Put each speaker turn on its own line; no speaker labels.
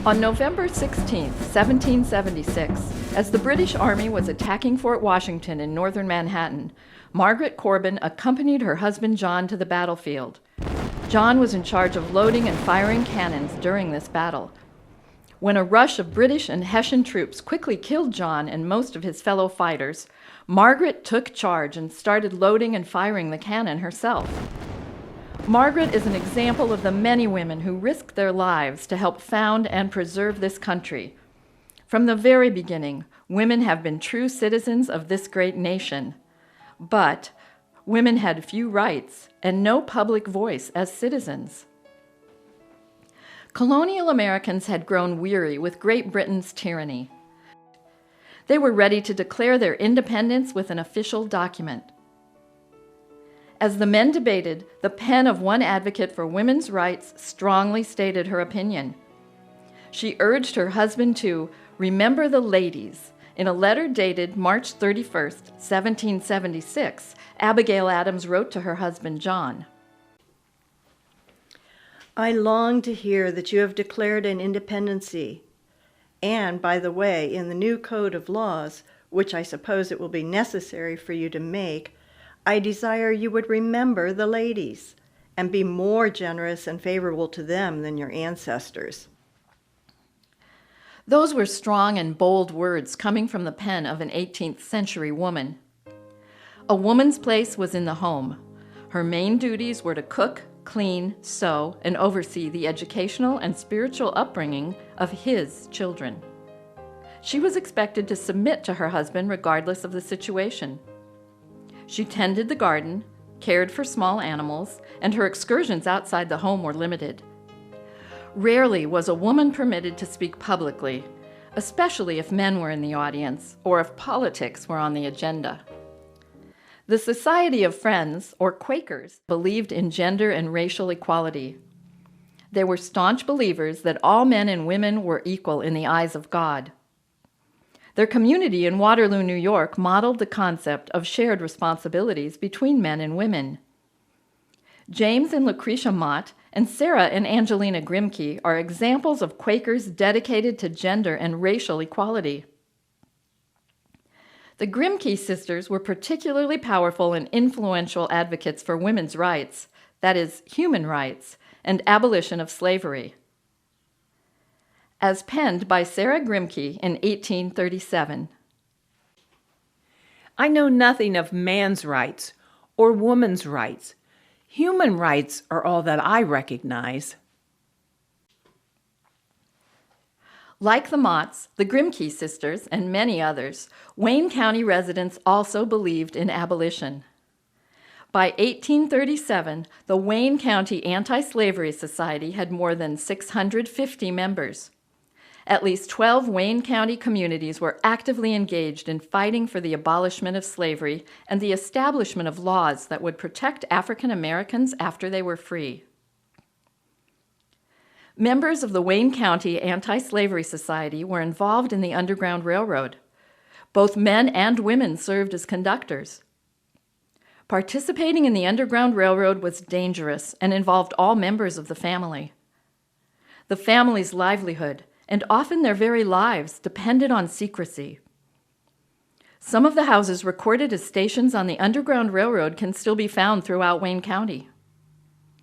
On November 16, 1776, as the British Army was attacking Fort Washington in northern Manhattan, Margaret Corbin accompanied her husband John to the battlefield. John was in charge of loading and firing cannons during this battle. When a rush of British and Hessian troops quickly killed John and most of his fellow fighters, Margaret took charge and started loading and firing the cannon herself. Margaret is an example of the many women who risked their lives to help found and preserve this country. From the very beginning, women have been true citizens of this great nation. But women had few rights and no public voice as citizens. Colonial Americans had grown weary with Great Britain's tyranny. They were ready to declare their independence with an official document. As the men debated, the pen of one advocate for women's rights strongly stated her opinion. She urged her husband to remember the ladies. In a letter dated March 31, 1776, Abigail Adams wrote to her husband John,
I long to hear that you have declared an independency. And, by the way, in the new code of laws, which I suppose it will be necessary for you to make, I desire you would remember the ladies and be more generous and favorable to them than your ancestors.
Those were strong and bold words coming from the pen of an 18th century woman. A woman's place was in the home. Her main duties were to cook, clean, sew, and oversee the educational and spiritual upbringing of his children. She was expected to submit to her husband regardless of the situation. She tended the garden, cared for small animals, and her excursions outside the home were limited. Rarely was a woman permitted to speak publicly, especially if men were in the audience or if politics were on the agenda. The Society of Friends, or Quakers, believed in gender and racial equality. They were staunch believers that all men and women were equal in the eyes of God. Their community in Waterloo, New York, modeled the concept of shared responsibilities between men and women. James and Lucretia Mott and Sarah and Angelina Grimke are examples of Quakers dedicated to gender and racial equality. The Grimke sisters were particularly powerful and influential advocates for women's rights, that is, human rights, and abolition of slavery. As penned by Sarah Grimke in 1837.
I know nothing of man's rights or woman's rights. Human rights are all that I recognize.
Like the Motts, the Grimke sisters, and many others, Wayne County residents also believed in abolition. By 1837, the Wayne County Anti-Slavery Society had more than 650 members. At least 12 Wayne County communities were actively engaged in fighting for the abolishment of slavery and the establishment of laws that would protect African Americans after they were free. Members of the Wayne County Anti-Slavery Society were involved in the Underground Railroad. Both men and women served as conductors. Participating in the Underground Railroad was dangerous and involved all members of the family. The family's livelihood, and often their very lives, depended on secrecy. Some of the houses recorded as stations on the Underground Railroad can still be found throughout Wayne County.